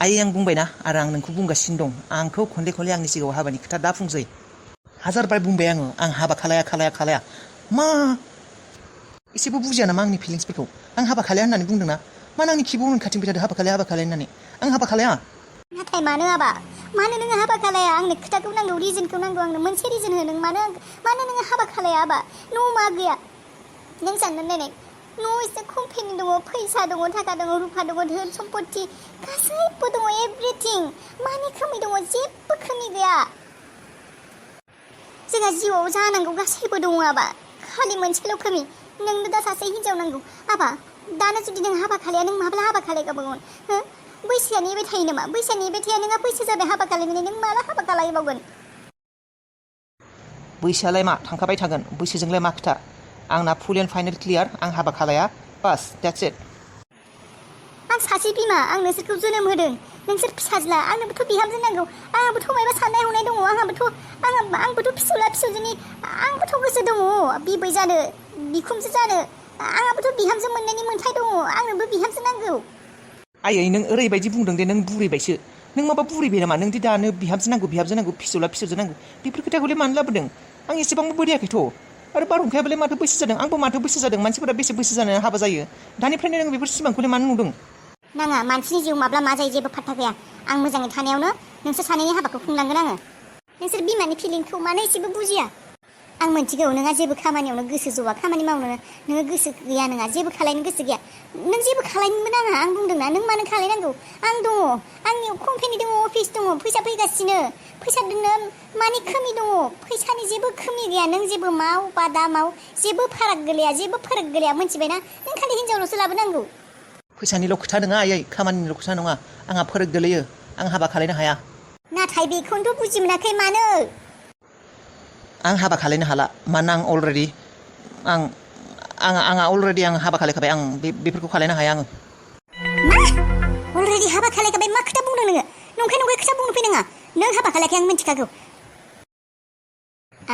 आयै आं बुंबायना आरो आं नोंखौ बुंगासिनो दं आंखौ खनले खनले आंनि सिगाङाव हाबानि खोथा दा बुंसै हाजारबार बुंबाय आं हाबा खालाया मा एसेबो बुजिया नामा आंनि फिलिंसफोरखौ आं हाबा खालाया होननानै बुंदोंना मानो आंनि खिबुआव होनखाथिंबाय थादों हाबा खालाया होननानै आं हाबा खालाया नाथाय मानो नोङो हाबा खालाया आंनो खोथाखौ नांगौ रिजनखौ नांगौ आंनो मोनसे रिजन हो नों मानो नोङो हाबा खालाया आबा न' मा गैया नों साननानै नायनाय न' एसे कम्पेनि दङ फैसा दङ थाखा दङ रुफा दङ धोन सम्पति गासैबो दङ एभ्रिथिं मानि खोमि दङ जेबो खोमि गैया जोंहा जिउआव जानांगौ गासैबो दङ आबा खालि मोनसेल' खोमि नोंनो दा सासे हिन्जाव नांगौ आबा दानो जुदि नों हाबा खालाया नों माब्ला हाबा खालायगाबावगोन हो बैसोआ नेबाय थायो नामा बैसोआ नेबाय थाया नोंहा बैसो जाबाय हाबा खालायनानै नों माला हाबा खालायबावगोन बैसोआलाय मा थांखाबाय थागोन बैसोजोंलाय मा खोथा आंना फुल एन्ड फाइनेल क्लियार आं हाबा खालाया बास द्याट्स इट आं सासे बिमा आं नोंसोरखौ जोनोम होदों नोंसोर फिसाज्ला आंनोबोथ' बिहामजो नांगौ आंहाबोथ' माबा साननाय हनाय दङ आंबोथ' फिसौला फिसौजोनि आंबोथ' गोसो दङ बिबै जानो बिखुमजो जानो आंहाबोथ' बिहामजो मोननायनि मोन्थाय दङ आंनोबो बिहामजो नांगौ आयै नों ओरैबायदि बुंदों दे नों बुरैबायसो नों माबा बुरैबाय नामा नों दि दानो बिहामजो नांगौ फिसौला फिसौजो नांगौ बेफोर खोथाखौलाय मानो लाबोदों आं एसेबांबो बोरायाखैथ' आरो बारहुंखायाबोलाय माथो बैसो जादों आंबो माथो बैसो जादों मानसिफोरा बेसे बैसो जानानै हाबा जायो दानिफ्रायनो नों बेफोर सिमांखौलाय मानो नुदों नाङा मानसिनि जिउ माब्ला मा जायो जेबो फात्ता गैया आं मोजाङै थानायावनो नोंसोर सानैनि हाबाखौ खुंलांगोन आङो नोंसोर बिमानि फिलिंखौ मानो एसेबो बुजिया आं मोनथिगौ नोंहा जेबो खामानियावनो गोसो ज'आ खामानि मावनो नोङो गोसो गैया नोंहा जेबो खालायनो गोसो गैया नों जेबो खालायनोबो नाङा आं बुंदोंना नों मानो खालायनांगौ आं दङ आंनियाव कम्पेनि दङ अफिस दङ फैसा फैगासिनो फैसाजोंनो मानि खोमि दङ फैसानि जेबो खोमि गैया नों जेबो माव बा दा माव जेबो फाराग गोलैया मोनथिबायना नों खालि हिनजावल'सो लाबोनांगौ फैसानिल' खोथा नङा आयै खामानिनिल' खोथा नङा आंहा फाराग गोलैयो आं हाबा खालायनो हाया नाथाय बेखौनोथ' बुजि मोनाखै मानो आं हाबा खालायनो हाला मानोना आं अलरेडि आं हाबा खालायखाबाय आं बेफोरखौ खालायनो हाया आङो मा अलरेडि हाबा खालायखाबाय मा खोथा बुंदों नोङो नंखाय खोथा बुंनो फैनाङा नों हाबा खालायाखै आं मिन्थिखागौ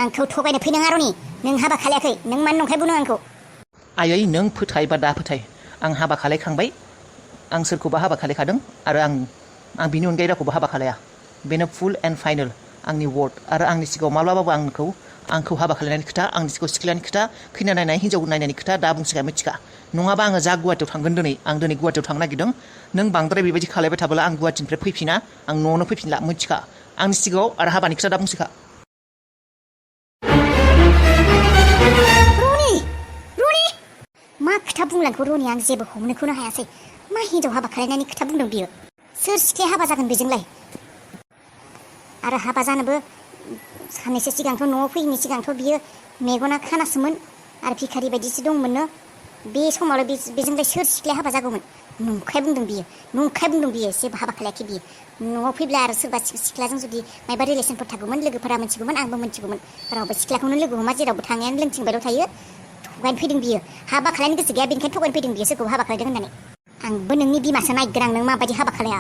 आंखौ थगायनो फैनाङा रनि नों हाबा खालायाखै नों मानो नंखाय बुंदों आंखौ आयै नों फोथाय बा दा फोथाय आं हाबा खालायखांबाय आं सोरखौबा हाबा खालायखादों आरो आं बिनि अनगायै रावखौबो हाबा खालाया बेनो फुल एन्ड फाइनेल आंनि वार्ड आरो आंनि सिगाङाव माब्लाबाबो आंखौ हाबा खालायनायनि खोथा आंनि सिगाङाव सिख्लानि खोथा खैना नायनाय हिन्जाव नायनायनि खोथा दा बुंसिगोन मिथिखा नङाबा आङो जा गुवाहाटियाव थांगोन आं दिनै गुवाहाटियाव थांनो नागिरदों नों बांद्राय बेबायदि खालायबाय थाब्ला आं गुवाहाटिनिफ्राय फैफिना आं न'आवनो फैफिनला मिथिखा आंनि सिगाङाव आरो हाबानि खोथा दा बुंसिखा मा खोथा बुंलांखौ रनि आं जेबो हमनोखौनो हायासै मा हिन्जाव हाबा खालायनायनि खोथा बुंदों बियो सोर सिख्लाया हाबा जागोन बेजोंलाय आरो हाबा जानोबो साननैसो सिगांथ' न'आव फैयैनि सिगांथ' बियो मेगना खानासोमोन आरो भिखारि बायदिसो दंमोननो बे समावलाय बेजोंलाय सोर सिख्लाया हाबा जागौमोन नंखाय बुंदों बियो जेबो हाबा खालायाखै बियो न'आव फैब्ला आरो सोरबा सिख्लाजों जुदि मायबा रिलेसनफोर थागौमोन लोगोफोरा मोनथिगौमोन आंबो मोनथिगौमोन रावबो सिख्लाखौनो लोगो हमा जेरावबो थाङायानो लोंथिंबायल' थायो थगायनो फैदों बियो हाबा खालायनो गोसो गैया बेनिखायनो थगायनो फैदों बियो सोरखौ हाबा खालायदों होननानै आंबो नोंनि बिमासो नायगोन आं नों माबायदि हाबा खालाया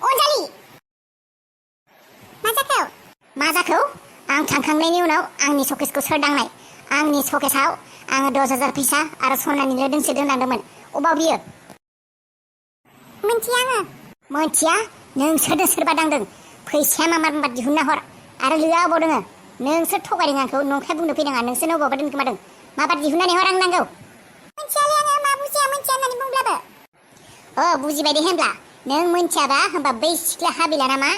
अनजालि मा जाखो आं थांखांनायनि उनाव आंनि सकेसखौ सोर दांनाय आंनि सकेसाव आङो 10,000 फैसा आरो सनानिल' दोंसे दोनलांदोंमोन अबाव बियो मोनथिया आङो मोनथिया नोंसोरनो सोरबा दांदों फैसाया मा दिहुनना हर आरो लोआ अबाव दोङो नोंसोर थगायदों आंखौ नंखाय बुंनो फैनाङा नोंसोरनो अबावबा दोनखोमादों माबा दिहुननानै हर आं नांगौ मोनथियालै आङो मा बुजिया होननानै बुंब्लाबो बुजिबाय दे होनब्ला नों मोनथियाबा होनबा बै सिख्ला हाबिला नामा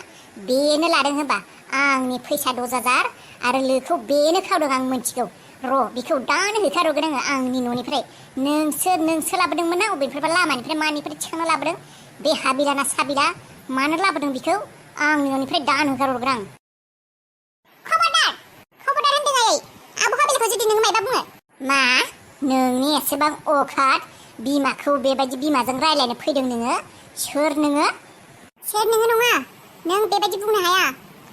बेनो लादों होनबा आंनि फैसा 10,000 आरो लोखौ बेनो खावदों आं मोनथिगौ र' बेखौ दानो होखारहरगोन आङो आंनि न'निफ्राय नोंसोर लाबोदोंमोन ना अबेनिफ्राय लामानिफ्राय मानिफ्राय थिखांना लाबोदों बे हाबिला ना साबिला मानो लाबोदों बेखौ आंनि न'निफ्राय दानो होखारहरगोन आं खबरदार होनदों आयै आब' हाबिलाखौ जुदि नों मायबा बुङो मा नोंनि एसेबां अखाद बिमाखौ बेबायदि बिमाजों रायलायनो फैदों नोङो सोर नोङो नङा नों बेबायदि बुंनो हाया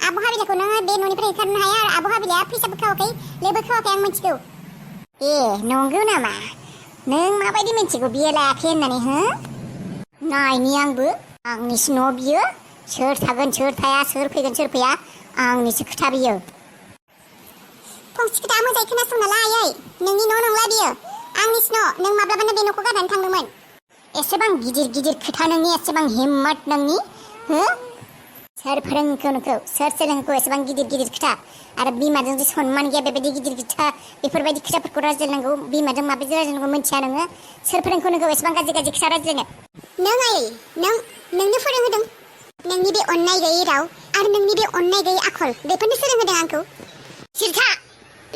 आब' हाबिलाखौ नोङो बे न'निफ्राय होखारनो हाया आरो आब' हाबिलाया फैसाबो खावाखै लोबो खावाखै आं मिथिगौ नंगौ नामा नों माबायदि मिथिगौ बियो लायाखै होननानै हो नायनि आंबो आंनिसो न' बियो सोर थागोन सोर थाया सोर फैगोन सोर फैया आंनिसो खोथा बियो फंसे खोथा मोजाङै खोनासंना ला आयै नोंनि न' नंला बियो आंनिसो न' नों माब्लाबानो बे न'खौ गारनानै थांदोंमोन एसेबां गिदिर गिदिर खोथा नोंनि एसेबां हिम्मत नोंनि हो सोर फोरोंखो नोंखौ सोर सोलोंखो एसेबां गिदिर गिदिर खोथा आरो बिमाजों जे सनमान गैया बेबायदि गिदिर खोथा बेफोरबायदि खोथाफोरखौ रायज्लायनांगौ बिमाजों माबायदि रायज्लायनांगौ मिन्थिया नोङो सोर फोरोंखो नोंखौ एसेबां गाज्रि गाज्रि खोथा रायज्लायनो नों आइ नोंनो फोरोंहोदों नोंनि बे अननाय गैयै राव आरो नोंनि बे अननाय गैयै आखल बेफोरनो फोरोंहोदों आंखौ सिरथा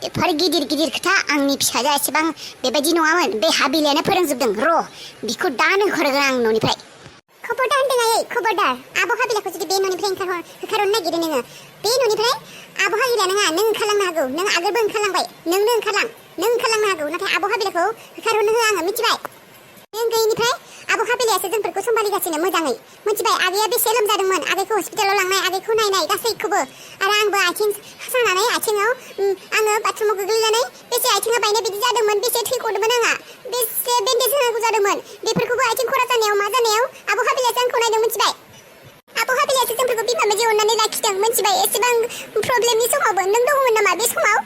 बेफोर गिदिर गिदिर खोथा आंनि फिसाजोआ एसेबां बेबायदि नङामोन बे हाबिलायानो फोरोंजोबदों र' बिखौ दानो होखारगोन आं न'निफ्राय खबरदार होनदों आयै खबरदार आब' हाबिलाखौ जुदि बे न'निफ्राय होखारहरनो नागिरो नोङो बे न'निफ्राय आब' हाबिला नङा नों ओंखारलांनो हागौ नों आगोलबो ओंखारलांबाय नोंनो ओंखारलांनो हागौ नाथाय आब' हाबिलाखौ होखारहरनो होआ आङो मिथिबाय नों गैयिनिफ्राय आब' हाबिलायासो जोंफोरखौ सम्भालिगासिनो मोजाङै मिथिबाय आगैया बेसे लोमजादोंमोन आगैखौ हस्पिटालाव लांनाय आगैखौ नायनाय गासैखौबो आरो आंबो आथिं सानानै आथिङाव आङो बाथरुमाव गोग्लैनानै बेसे आथिङा बायनाय बिदि जादोंमोन बेसे थै गदोंमोन आंहा बेसे बेन्डेज होनांगौ जादोंमोन बेफोरखौबो आथिं खरा जानायाव मा जानायाव आब' हाबिलायासो आंखौ नायदों मिथिबाय आब' हाबिलायासो जोंफोरखौ बिमा बायदि अननानै लाखिदों मिथिबाय एसेबां प्रब्लेमनि समावबो नों दङमोन नामा बे समाव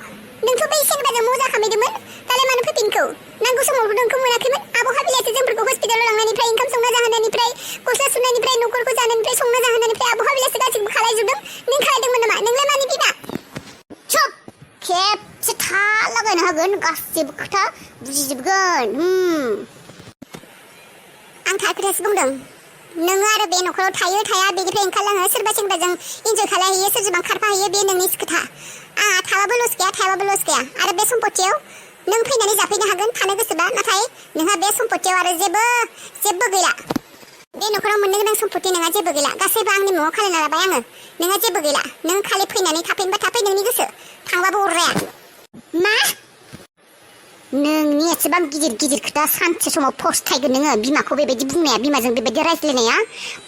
नोंथ' बै सेंग्राजों मजा खालामदोंमोन दालाय मानो फैफिनखौ नांगौ समाव नोंखौ मोनाखैमोन आब' हाबिलायासो जोंफोरखौ हस्पिटालाव लांनायनिफ्राय ओंखाम संना जाहोनायनिफ्राय गस्ला सुनायनिफ्राय न'खरखौ जानायनिफ्राय संना जाहोनायनिफ्राय आब' हाबिलायासो गासैखौबो खालायजोबदों नों खालायदोंमोन नामा नोंलाय मानि बिमा चुप खेबसे था लागायनो हागोन गासैबो खोथा बुजिजोबगोन आं थार खोथासो बुंदों नोङो आरो बे न'खराव थायो थाया बेनिफ्राय ओंखारलाङो सोरबा सेंग्राजों इन्जय खालामहैयो सोरजोंबा खारफाहैयो बे नोंनि खोथा आंहा थाबाबो लस गैया थायाबाबो लस गैया आरो बे सम्पतियाव नों फैनानै जाफैनो हागोन थानो गोसोबा नाथाय नोंहा बे सम्पतियाव आरो जेबो गैला बे न'खराव मोननो गोनां सम्पति नोंहा जेबो गैला गासैबो आंनि मुङाव खालायना लाबाय आङो नोंहा जेबो गैला नों खालि फैनानै थाफैनोबा थाफै नोंनि गोसो थांबाबो अरजाया मा नोंनि एसेबां गिदिर गिदिर खोथा सानसे समाव फस्थायगोन नोङो बिमाखौ बेबायदि बुंनाया बिमाजों बेबायदि रायज्लायनाया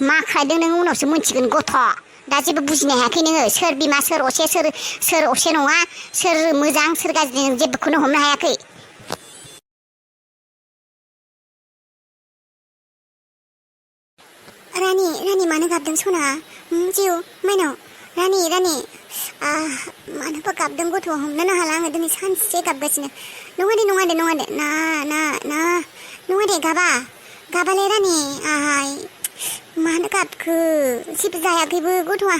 मा खालायदों नोङो उनावसो मोनथिगोन गथ' दा जेबो बुजिनो हायाखै नोङो सोर बिमा सोर असे नङा सोर मोजां सोर गाज्रि नों जेबोखौनो हमनो हायाखै रानि मानो गाबदों सना जिउ माइनाव रानि मानोबा गाबदों गथ' हमनोनो हाला आङो दिनै सानसे गाबगासिनो नङा दे नङा दे गाबालाय रानि आहाय मानो गाबखो जेबो जायाखैबो गथ'आ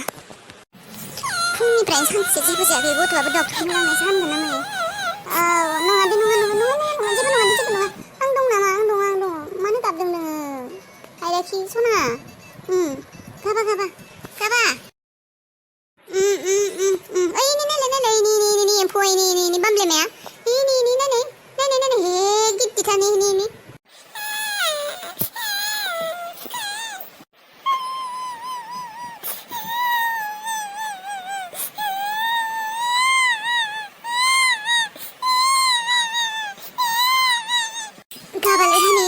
फुंनिफ्राय सानसे जेबो जायाखै गथ'आबो डक्टरनो लांनायसो हामगोन ना मायो नङा जेबो नङा आं दं मानो गाबदों नोङो हायराखि सना गाबा ओइ नि एम्फौ नि बामलेमाया नि नानै हे गिदिरथा नि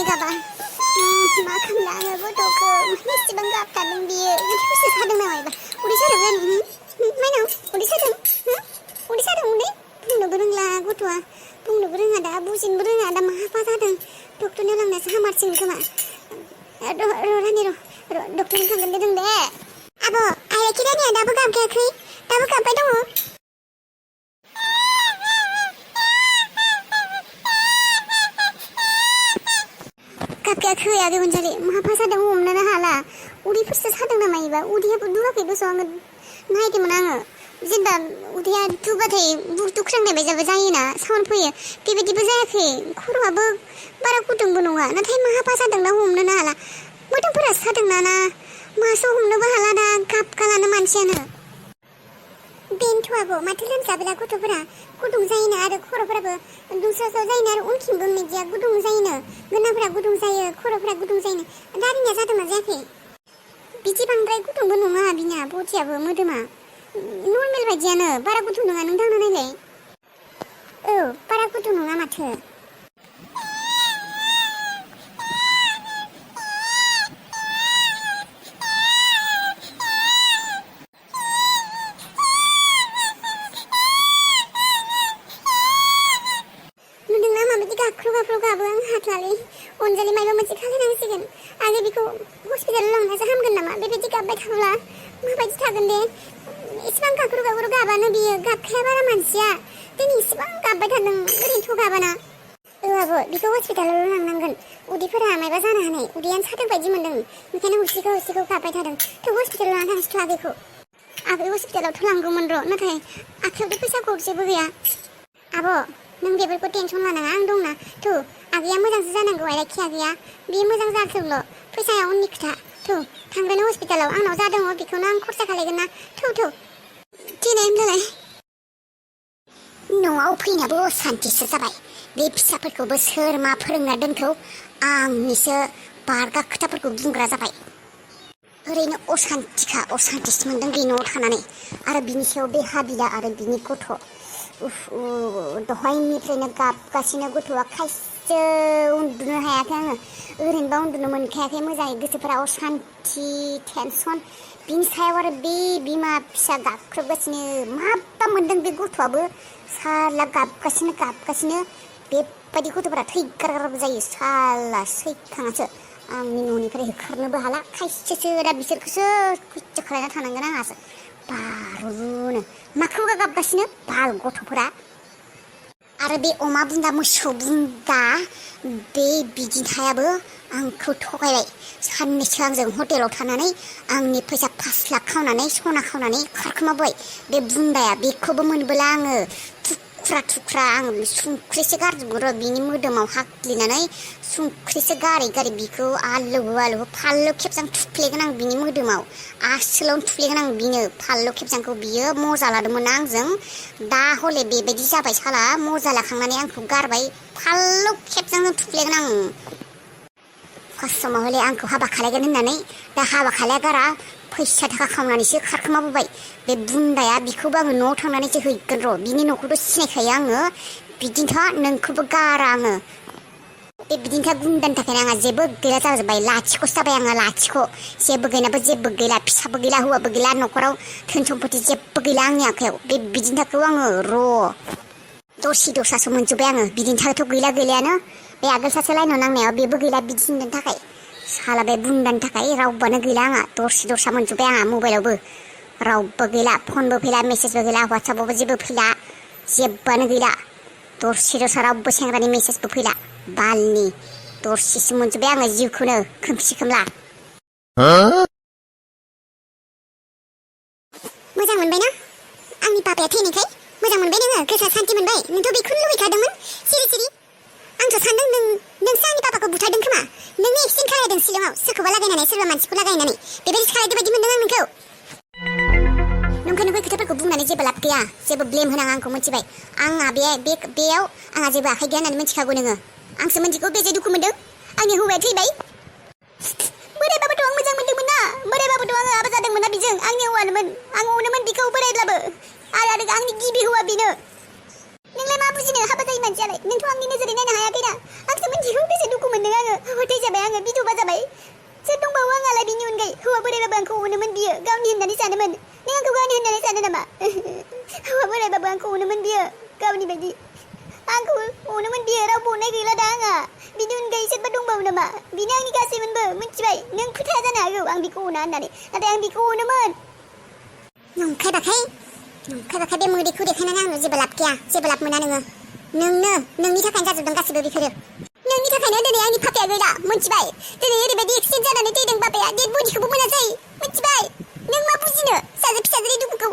गाबा मा खालामला आङो गथ'खौ एसेबां गाबथारदों बियो उदैखौसो सादों नामा एबा उदै सादों माइनाव उदै सादों बुंनोबो रोंला गथ'आ बुंनोबो रोङा दा बुजिनोबो रोङा दा माबा जादों डक्टरनो लांनासो हामारसिगोन खोमा रानि डक्टरनो थांगोन दे दे आब' आइराखि रानिया दाबो गाबगायाखै दाबो गाबबाय दङ गाबगायाखै आगै अनजालि माबा जादों हमनोनो हाला उदैफोरसो सादों नामा एबा उदैयाबो दुवाखै दस' आङो नायदोंमोन आङो जेनेबा उदैया दुबाथाय दुख्रांनाय बायदिबो जायोना साउन्ड फैयो बेबायदिबो जायाखै खर'आबो बारा गुदुंबो नङा नाथाय माबा जादों दा हमनोनो हाला मोदोमफोरा सादोंना मासो हमनोबो हाला दा गाबगालानो मानसियानो बेनोथ' आब' माथो लोमजाब्ला गथ'फोरा गुदुं जायोनो आरो खर'फोराबो दुंस्राव जायोनो आरो उनथिंबो मेदिया गुदुं जायोनो गोनांफोरा गुदुं जायो खर'फोरा गुदुं जायोनो दारिनिया जादोंना जायाखै बिदि बांद्राय गुदुंबो नङा बिना बडियाबो मोदोमा नर्मेल बायदियानो बारा गुदुं नङा नों दांना नायलाय औ बारा गुदुं नङा माथो गाबो आं हाथलालै अनजालि मायबा मोनसे खालायनांसिगोन आरो बेखौ हस्पिटालाव लांनासो हामगोन नामा बेबायदि गाबबाय थाब्ला माबायदि थागोन दे इसेबां गाबानो बियो गाबखाया बारा मानसिया दिनै इसेबां गाबबाय थादों ओरैनोथ' गाबाना आब' बिखौ हस्पिटालाव लांनांगोन उदैफोरा मायबा जानो हानाय उदैयानो सादों बायदि मोन्दों ओंखायनो हस्टिखौ गाबबाय थादों थ' हस्पिटालाव लाना थांसैथ' आगैखौ आगै हस्पिटालावथ' लांगौमोन र' नाथाय आखायावथ' फैसाखौ जेबो गैया आब' नों बेफोरखौ टेनसन लानाङा आं दंना थ' आगैया मोजांसो जानांगौ आरोखि आगैया बियो मोजां जाथोंल' फैसाया उननि खोथा थ' थांग्रोनो हस्पिटालाव आंनाव जा दङ बेखौनो आं खरसा खालायगोन ना थ' दिनै होमब्लालाय न'आव फैनाबो असान्तिसो जाबाय बे फिसाफोरखौबो सोर मा फोरोंना दोनखौ आंनिसो बारगा खोथाफोरखौ बुंग्रा जाबाय ओरैनो असान्तिसो मोन्दों बे न'आव थानानै आरो बिनि सायाव बे हाबिला आरो बिनि गथ' दहायनिफ्रायनो गाबगासिनो गथ'आ खायसे उन्दुनो हायाखै आङो ओरैनोबा उन्दुनो मोनखायाखै मोजाङै गोसोफोरा असान्ति टेनसन बिनि सायाव आरो बे बिमा फिसा गाख्रबगासिनो माबा मोन्दों बे गथ'आबो साला गाबगासिनो बेबायदि गथ'फोरा थैगारगारबो जायो साला सैखाङासो आंनि न'निफ्राय होखारनोबो हाला खायसेसो दा बिसोरखौसो खैज्जा खालायना थानांगोन आंहासो बारुनो माखौ गाबगासिनो बाल गथ'फोरा आरो बे अमा बुन्दा मोसौ बुन्दा बे बिदिन्थायाबो आंखौ थगायबाय साननैसो आंजों हटेलाव थानानै आंनि फैसा 5 लाख खावनानै सना खावनानै खारखोमाबाय बे बुन्दाया बेखौबो मोनबोला आङो थुख्रा आं संख्रिसो गारजोबो र' बिनि मोदोमाव हाख्लिनानै संख्रिसो गारै बिखौ आलु फालु खेबजां थुफ्लेगोन आं बिनि मोदोमाव आसोलावनो थुफ्लेगोन आं बिनो फालु खेबजांखौ बियो मजा लादोंमोन आंजों दा हले बेबायदि जाबाय साला मजा लाखांनानै आंखौ गारबाय फालु खेबजांजों थुफ्लेगोन आं फार्स्टआव हले आंखौ हाबा खालायगोन होननानै दा हाबा खालायगारा फैसा थाखा खावनानैसो खारखोमाबोबाय बे बुन्दाया बिखौबो आङो न'आव थांनानैसो हैगोन र' बिनि न'खौथ' सिनायखायो आङो बिदिनोखा नोंखौबो गारा आङो बे बिदिनोखा गुन्दानि थाखायनो आंहा जेबो गैला जाजोब्बाय लाथिख'सो जाबाय आङो लाथिख' जेबो गैनाबो जेबो गैला फिसाबो गैला हौवाबो गैला न'खराव धोन सम्पति जेबो गैला आंनि आखायाव बे बिदिनोखौ आङो र' दसासो मोनजोब्बाय आङो बिदिनोथ' गैलायानो बे आगोल सासे लाइनाव नांनायाव बेबो गैला बिदिनो थाखाय साला बे बुन्दानि थाखाय रावबोआनो गैला आंहा दसा मोनजोब्बाय आंहा मबाइलावबो रावबो गैला फनबो फैला मेसेजबो गैला वाट्सएपआवबो जेबो फैला जेबोआनो गैला दसा रावबो सेंग्रानि मेसेजबो फैला बालनि दरसेसो मोनजोब्बाय आङो जिउखौनो खोमसि खोमला मोजां मोनबायना आंनि पापाया थैनायखाय मोजां मोनबाय नोङो गोसोआ सान्ति मोनबाय नोंथ' बेखौनो लुबैखादोंमोन सिरि आंथ' सानदों नोंसो आंनि पापाखौ बुथारदों खोमा नोंनो एक्सिडेन्ट खालायदों शिलंआव सोरखौबा लागायनानै सोरबा मानसिखौ लागायनानै बेबायदि खालायदों बायदि मोनदों आं नोंखौ नंखाय खोथाफोरखौ बुंनानै जेबो लाब गैया जेबो ब्लेम होनाङा आंखौ मिथिबाय आंहा बेयाव आंहा जेबो आखाइ गैया होननानै मिथिखागौ नोङो आंसो मिथिगौ बेजे दुखु मोनदों आंनि हौवाया थैबाय बोरायबाबोथ' आं मोजां मोनदोंमोन ना बोरायबाबोथ' आङो हाबा जादोंमोन ना बिजों आंनि हौवानोमोन आं अनोमोन बिखौ बोरायब्लाबो आरो आंनि गिबि हौवा बेनो नोंलाय मा बुजिनो हाबा जायो मानसियालाय नोंथ' आंनि नोजोरै नायनो हायाखैना आंसो मिथिगौ बेसे दुखु मोनदों आङो थैजाबाय आङो बिधवा जाबाय सोर दंबावो आंहालाय बिनि अनगायै हौवा बोरायबाबो आंखौ अनोमोन बियो गावनि होननानै सानोमोन नों आंखौ गावनि होननानै सानो नामा हौवा बोरायबाबो आंखौ अनोमोन बियो गावनि बायदि आंखौ अनोमोन बियो रावबो अननाय गैला दा आंहा बिनि अनगायै सोरबा दंबावो नामा बिनो आंनि गासैमोनबो मिथिबाय नों फोथाया जानो हागौ आं बिखौ अना होननानै नाथाय आं बिखौ अनोमोन नंखाय बाखाय बे मोदैखौ देखायनानै आंनो जेबो लाब गैया जेबो लाब मोना नोंनि थाखायनो जाजोबदों गासिबो बेफोरो नोंनि थाखायनो दिनै आंनि पापाया गैला मिथिबाय दिनै ओरैबायदि एक्सिडेन्ट जानानै थैदों पापाया डेड बडिखौबो मोनासै मिथिबाय नों मा बुजिनो फिसाजोनि दुखुखौ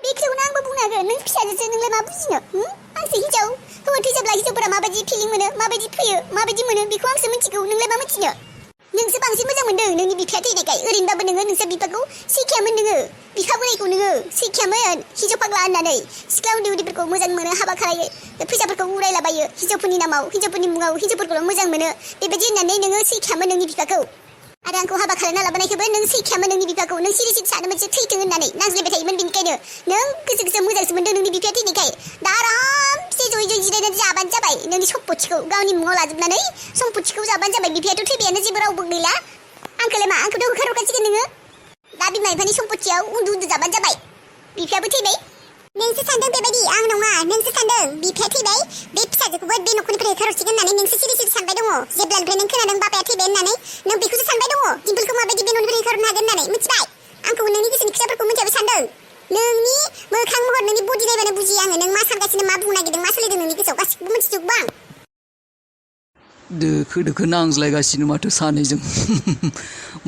बे खोथाखौनो आंबो बुंनो हागोन नों फिसाजोसो नोंलाय मा बुजिनो आंसो हिनजाव हौवा थैजाब्ला हिनजावफोरा माबायदि फिलिं मोनो माबायदि फैयो माबायदि मोनो बेखौ आंसो मिथिगौ नोंलाय मा मिथिनो नोंसो बांसिन मोजां मोनदों नोंनि बिफाया थैनायखाय ओरैनोबाबो नोंसोर बिफाखौ सैखायामोन बिफा बोरायखौ सैखायामोन हिनजाव फाग्ला होननानै सिख्ला उन्दैफोरखौ मोजां मोनो हाबा खालायो फैसाफोरखौ उरायलाबायो हिनजावफोरनि नामाव हिनजावफोरनि मुङाव हिनजावफोरखौल' मोजां मोनो बेबायदि होननानै नोङो सैखायामोन नोंनि बिफाखौ आरो आंखौ हाबा खालामना लाबोनायखौबो नों सैखायामोन नोंनि बिफाखौ नों सिरि सानो मोनसे थैथों होननानै नांज्लायबाय थायोमोन बेनिखायनो नों गोसो मोजांसो मोनदों नोंनि बिफाया थैनायखाय दा आरामसे जयै जिरायनानै जाबानो जाबाय नोंनि सम्पथिखौ गावनि मुङाव लाजोबनानै सम्पथिखौ जाबानो जाबाय बिफायाथ' थैबायानो जेबो रावबो गैला आंखौलाय मा आंखौथ' होखारहरखासिगोन नोङो दा बिमा बिफानि सम्पथियाव उन्दु जाबानो जाबाय बिफायाबो थैबाय नोंसो सानदों बेबायदि आं नङा नोंसो सानदों बिफाया थैबाय बे फिसाजोखौबो बे न'खरनिफ्राय होखारहरसिगोन होननानै नोंसो सिरि सानबाय दङ जेब्लानिफ्राय नों खोनादों बाबाया थैबाय होननानै नों बेखौसो सानबाय दङ दिम्पोलखौ माबायदि बे न'निफ्राय होखारहरनो हागोन होननानै मिथिबाय आंखौ नोंनि गोसोनि खोथाफोरखौ मिथियाबो सानदों नोंनि मोखां महर नोंनि बडि नायबानो बुजियो आङो नों मा सानगासिनो मा बुंनो नागिरदों मा सोलिदों नोंनि गोसोआव गासिखौबो मिथिजोबो आं दोखो दोखो नांज्लायगासिनो माथो सानैजों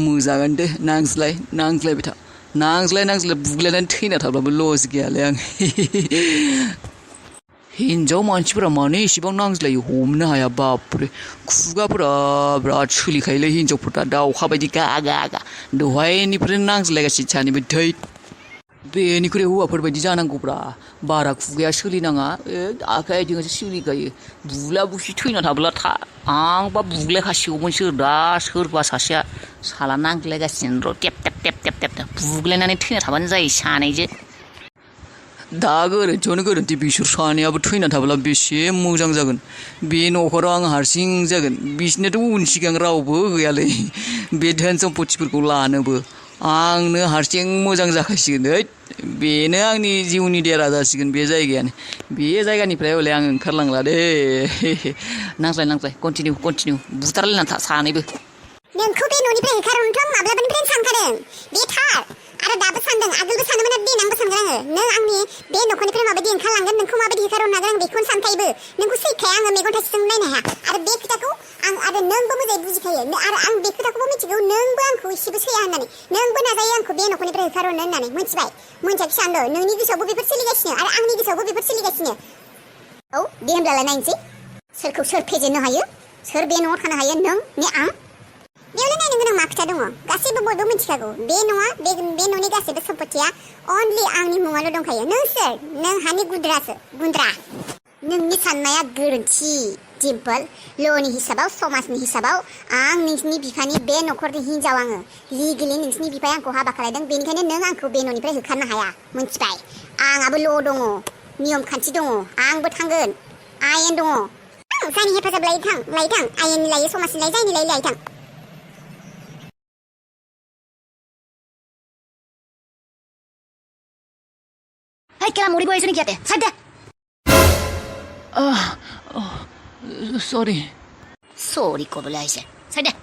मोजाङानो दे नांज्लायबाय था नांज्लाय बुग्लायनानै थैना थाब्लाबो लस गैयालै आं हिनजाव मानसिफोरा मानो एसेबां नांज्लायो हमनो हाया बापरे खुगाफोरा बिराद सोलिखायोलै हिनजावफोरा दाउखा बायदि गा गा गा दहायनिफ्रायनो नांज्लायगासिनो सानैबो थै बेनिख्रुइ हौवाफोरबायदि जानांगौब्रा बारा खुगाया सोलिनाङा आखाइ आथिङासो सोलिखायो बुला बुसि थैना थाब्ला आंबा बुग्लायखासिगौमोनसो दा सोरबा सासेया साला नांज्लायगासिनो र' टेप टेप बुग्लायनानै थैना थाबानो जायो सानैजों दा गोरोन्थि बिसोर सानैयाबो थैना थाब्ला बेसे मोजां जागोन बे न'खराव आं हारसिं जागोन बिसोरनोथ' उन सिगां रावबो गैयालै बे धोन सम्पतिफोरखौ लानोबो आंनो हारसिं मोजां जाखासिगोन बेनो आंनि जिउनि देरा जासिगोन बे जायगायानो बे जायगानिफ्राय हले आं ओंखारलांला दे नांज्लाय कन्टिनिउ बुथारलायना था सानैबो नोंखौ बे न'निफ्राय होखारहरनोथ' आं माब्लाबानिफ्रायनो सानखादों बे थार आरो दाबो सानदों आगोलबो सानोमोन आरो देनांबो सानगोन आङो नों आंनि बे न'खरनिफ्राय माबायदि ओंखारलांगोन नोंखौ माबायदि होखारहरनो हागोन आं बेखौनो सानखायोबो नोंखौ सैखाया आङो मेगन थाइसेजों नायनो हाया आरो बे खोथाखौ आं आरो नोंबो मोजाङै बुजिखायो आरो आं बे खोथाखौबो मिथिगौ नोंबो आंखौ एसेबो सैया होननानै नोंबो नाजायो आंखौ बे न'खरनिफ्राय होखारहरनो होननानै मिथिबाय मोनथियाखै सानदों नोंनि गोसोआवबो बेफोर सोलिगासिनो आरो आंनि गोसोआवबो बेफोर सोलिगासिनो औ दे होमब्लालाय नायनोसै सोरखौ सोर फेजेननो हायो सोर बे न'आव थानो हायो नों ने आं बेयावलाय नायनो गोनां मा खोथा दङ गासैबो बयबो मिथिखागौ बे नङा बे न'नि गासैबो सम्पथिया अनलि आंनि मुङावल' दंखायो नों सोर नों हानि गुन्द्रा नोंनि साननाया गोरोन्थि दिम्पोल ल'नि हिसाबाव समाजनि हिसाबाव आं नोंसिनि बिफानि बे न'खरनि हिनजाव आङो लिगेलि नोंसिनि बिफाया आंखौ हाबा खालायदों बेनिखायनो नों आंखौ बे न'निफ्राय होखारनो हाया मिथिबाय आंहाबो ल' दङ नियम खान्थि दङ आंबो थांगोन आयेन दङ जायनि हेफाजाब लायो थां आयेननि लायो समाजनि लायो जायनि लायो थां क्या मुड़ी को ऐसे नहीं कहते साइड दे सॉरी को बोला ऐसे साइड दे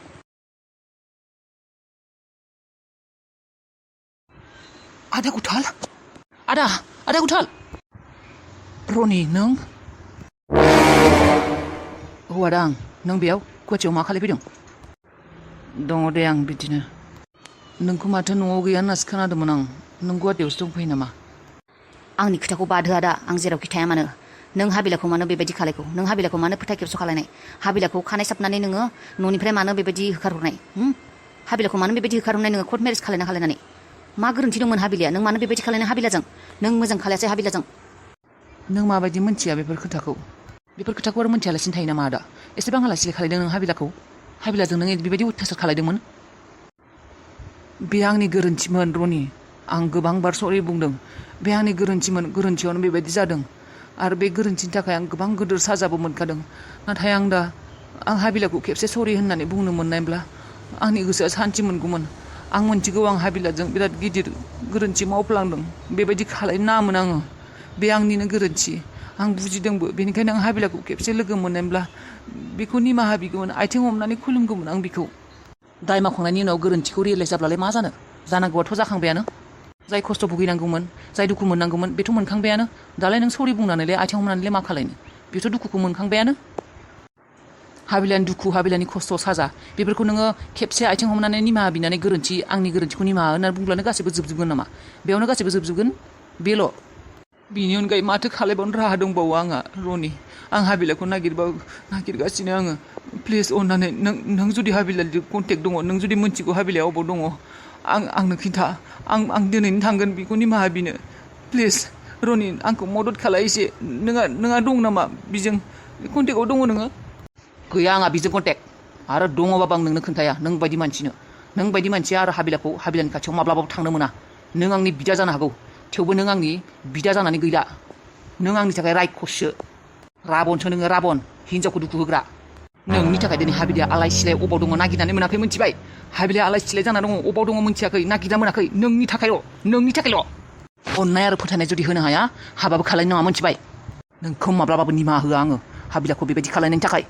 आदा गुथाल रनि नों हौवादा आं नों बेयाव गुवाहाटियाव मा खालायफैदों दङ दे आं बिदिनो नोंखौ माथो न'आव गैया होननासो खोनादोंमोन आं नों गुवाहाटियावसो दंफैयो नामा आंनि खोथाखौ बादहोआ दा आं जेरावखि थाया मानो नों हाबिलाखौ मानो बेबायदि खालायखौ नों हाबिलाखौ मानो फोथा खेबस' खालायनाय हाबिलाखौ खानाय साबनानै नोङो न'निफ्राय मानो बेबायदि होखारहरनाय हाबिलाखौ मानो बेबायदि होखारहरनाय नोङो कर्ट मेरेज खालायनानै मा गोरोन्थि दंमोन हाबिलाया नों मानो बेबायदि खालायनाय हाबिलाजों नों मोजां खालायासै हाबिलाजों नों माबायदि मोनथिया बेफोर खोथाखौ आरो मोनथियालासिनो थायो नामा आदा एसेबां आलासिलाय खालायदों नों हाबिलाजों नों बेबायदि अयथासार खालायदोंमोन बे आंनि गोरोन्थिमोन रनि आं गोबां बार सरि बुंदों बे आंनि गोरोन्थियावनो बेबायदि जादों आरो बे गोरोन्थिनि थाखाय आं गोबां गिदिर साजाबो मोनखादों नाथाय आं हाबिलाखौ खेबसे सरि होननानै बुंनो मोननायब्ला आंनि गोसोआ सान्थि मोनगौमोन आं मोनथिगौ आं हाबिलाजों बिराद गिदिर गोरोन्थि मावफ्लांदों बेबायदि खालायनो नाङामोन आङो बे आंनिनो गोरोन्थि आं बुजिदोंबो बेनिखायनो आं हाबिलाखौ खेबसे लोगो मोननायब्ला बेखौ निमाहा बिगौमोन आथिं हमनानै खुलुमगौमोन आं बिखौ दाय मावखांनायनि उनाव गोरोन्थिखौ रियेलाइज जाब्लालाय मा जानांगौआथ' जाखांबायानो जाय खस्थ' भुगिनांगौमोन जाय दुखु मोननांगौमोन बेथ' मोनखांबायानो दालाय नों सरि बुंनानैलाय आथिं हमनानैलाय मा खालायनो बेथ' दुखुखौ मोनखांबायानो हाबिलानि दुखु हाबिलानि खस्थ' साजा बेफोरखौ नोङो खेबसे आथिं हमनानै निमाहा बिनानै आंनि गोरोन्थिखौ निमाहा होननानै बुंब्लानो गासैबो जोबजोबगोन नामा बेयावनो गासैबो जोबजोबगोन बेल' बिनि अनगायै माथो खालायबावनो राहा दंबावो आंहा रनि आं हाबिलाखौ नागिरगासिनो आङो प्लिज अननानै नों जुदि हाबिलाजों कन्टेक्ट दङ नों जुदि मोनथिगौ हाबिलाया अबाव दङ आंनो खिन्था आं दिनैनो थांगोन बेखौ निमाहा बिनो प्लिज रनि आंखौ मदद खालाय एसे नोंहा दं नामा बिजों कन्टेक्टआव दङ नोङो गैया आंहा बिजों कन्टेक्ट आरो दङबाबो आं नोंनो खोन्थाया नों बायदि मानसिया आरो हाबिलानि खाथियाव माब्लाबाबो थांनो मोना नों आंनि बिदा जानो हागौ थेवबो नों आंनि बिदा जानानै गैला नों आंनि थाखाय रायखससो राबनसो नोङो राबन हिनजावखौ दुखु होग्रा नोंनि थाखाय दिनै हाबिलाया आलाय सिलाय अबाव दङ नागिरनानै मोनाखै मिथिबाय हाबिलाया आलाय सिलाय जाना दङ अबाव दङ मिथियाखै नागिरना मोनाखै नोंनि थाखायल' अननाय आरो फोथायनाय जुदि होनो हाया हाबाबो खालायनो नाङा मिथिबाय नोंखौ माब्लाबाबो निमाहा होआ आङो हाबिलाखौ बेबायदि खालायनायनि थाखाय